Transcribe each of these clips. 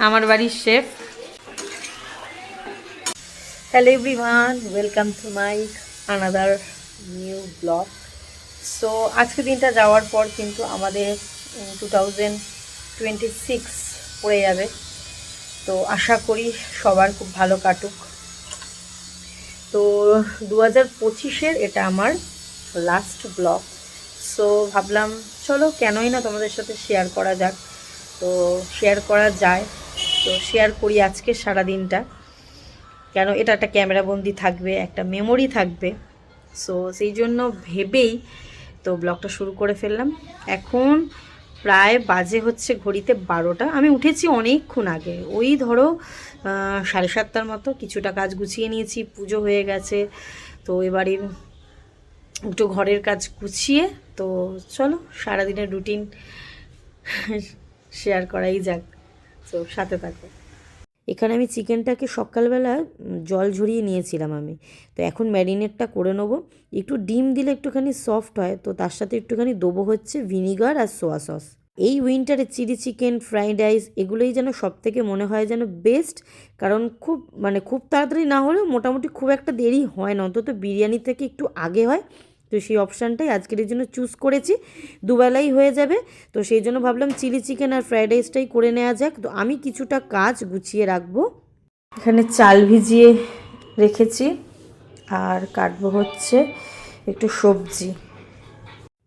আমার বাড়ির chef. Hello everyone, welcome to my another new blog. So আজকে দিনটা যাওয়ার পর কিন্তু আমাদের 2026 পড়ে যাবে। তো আশা করি সবার খুব ভালো কাটুক। তো 2025-এর এটা আমার লাস্ট ব্লগ। সো ভাবলাম চলো কেনই না তোমাদের সাথে শেয়ার করা যাক। তো শেয়ার করা যায়, তো শেয়ার করি আজকে সারা দিনটা। কেন এটা একটা ক্যামেরাবন্দি থাকবে, একটা মেমোরি থাকবে। সো সেই জন্য ভেবেই তো ব্লগটা শুরু করে ফেললাম। এখন প্রায় বাজে হচ্ছে ঘড়িতে 12টা। আমি উঠেছি অনেকক্ষণ আগে, ওই ধরো 7:30টার মতো। কিছুটা কাজ গুছিয়ে নিয়েছি, পুজো হয়ে গেছে। তো এবারে একটু ঘরের কাজ গুছিয়ে তো চলো সারাদিনের রুটিন শেয়ার করাই যাক। তো সাথে থাকো। এখানে আমি চিকেনটাকে সকালবেলা জল ঝরিয়ে নিয়েছিলাম আমি। তো এখন ম্যারিনেটটা করে নেবো। একটু ডিম দিলে একটুখানি সফট হয়, তো তার সাথে একটুখানি দেবো হচ্ছে ভিনিগার আর সোয়া সস। এই উইন্টারে চিলি চিকেন, ফ্রাইড রাইস এগুলোই যেন সব থেকে মনে হয় যেন বেস্ট। কারণ খুব তাড়াতাড়ি না হলেও মোটামুটি খুব একটা দেরি হয় না, অন্তত বিরিয়ানি থেকে একটু আগে হয়। তো সেই অপশানটাই আজকের জন্য চুজ করেছি। দুবেলাই হয়ে যাবে, তো সেই জন্য ভাবলাম চিলি চিকেন আর ফ্রাইড রাইসটাই করে নেওয়া যাক। তো আমি কিছুটা কাজ গুছিয়ে রাখবো। এখানে চাল ভিজিয়ে রেখেছি আর কাটবো হচ্ছে একটু সবজি।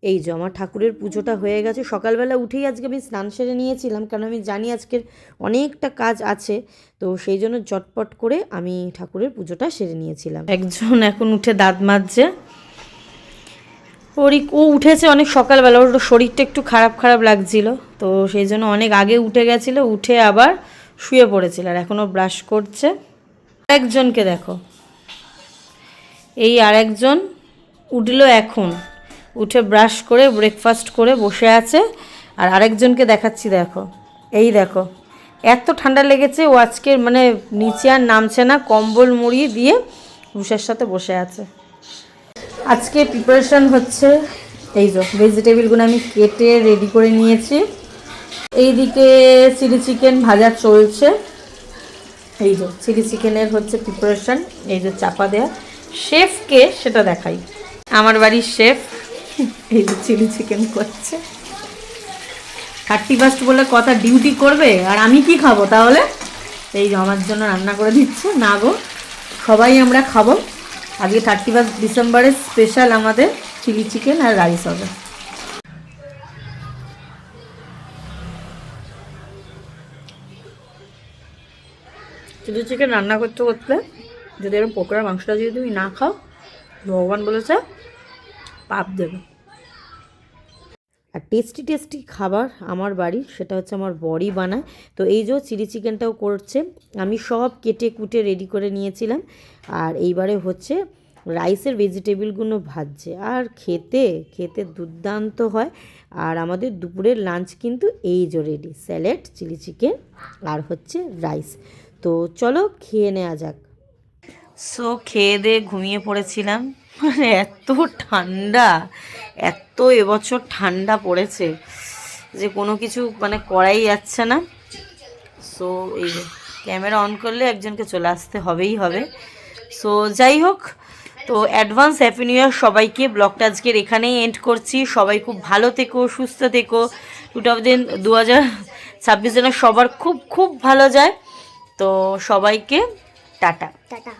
এই যে আমার ঠাকুরের পুজোটা হয়ে গেছে। সকালবেলা উঠেই আজকে আমি স্নান সেরে নিয়েছিলাম, কারণ আমি জানি আজকের অনেকটা কাজ আছে। তো সেই জন্য চটপট করে আমি ঠাকুরের পুজোটা সেরে নিয়েছিলাম। একজন এখন উঠে দাঁত মাজছে। ও উঠেছে অনেক সকালবেলা, ওর শরীরটা একটু খারাপ খারাপ লাগছিল, তো সেই জন্য অনেক আগে উঠে গেছিলো, উঠে আবার শুয়ে পড়েছিল আর এখনও ব্রাশ করছে। একজনকে দেখো, এই আরেকজন উঠলো এখন, উঠে ব্রাশ করে ব্রেকফাস্ট করে বসে আছে। আর আরেকজনকে দেখাচ্ছি, দেখো এই দেখো, এত ঠান্ডা লেগেছে ও আজকে মানে নিচে আর নামছে না, কম্বল মুড়ি দিয়ে উষার সাথে বসে আছে। আজকে প্রিপারেশান হচ্ছে, এই যে ভেজিটেবিলগুলো আমি কেটে রেডি করে নিয়েছি। এইদিকে চিলি চিকেন ভাজা চলছে। এই যে চিলি চিকেনের হচ্ছে প্রিপারেশান, এই যে চাপা দেয়া। শেফকে সেটা দেখাই, আমার বাড়ির শেফ এই যে চিলি চিকেন করছে। 31 বলে কথা, ডিউটি করবে আর আমি কি খাবো তাহলে? এই যে আমার জন্য রান্না করে দিচ্ছে। না গো, সবাই আমরা খাবো। আজকে 31 ডিসেম্বরের স্পেশাল আমাদের চিলি চিকেন আর রাইস হবে। চিলি চিকেন রান্না করতে করতে যদি এরকম পকোড়া মাংসটা যদি তুমি না খাও, ভগবান বলেছে পাপ দেবে। আর টেস্টি টেস্টি খাবার আমার বাড়ির, সেটা হচ্ছে আমার বড়ি বানায়। তো এই যে চিলি চিকেনটাও করছে, আমি সব কেটে কুটে রেডি করে নিয়েছিলাম। আর এইবারে হচ্ছে রাইসের ভেজিটেবিলগুলো ভাজছে, আর খেতে খেতে দুর্দান্ত হয়। আর আমাদের দুপুরের লাঞ্চ কিন্তু এই যে রেডি, স্যালাড, চিলি চিকেন আর হচ্ছে রাইস। তো চলো খেয়ে নেওয়া যাক। সো খেয়ে দিয়ে ঘুমিয়ে পড়েছিলাম। মানে এত ঠান্ডা, এত এবছর ঠান্ডা পড়েছে যে কোনো কিছু মানে করাই যাচ্ছে না। সো এই ক্যামেরা অন করলে একজনকে চলে আসতে হবে। সো যাই হোক, তো অ্যাডভান্স হ্যাপি নিউ ইয়ার সবাইকে। ব্লগটা আজকের এখানেই এন্ড করছি। সবাই খুব ভালো থেকো, সুস্থ থেকো। 2026 যেন সবার খুব খুব ভালো যায়। তো সবাইকে টাটা টাটা।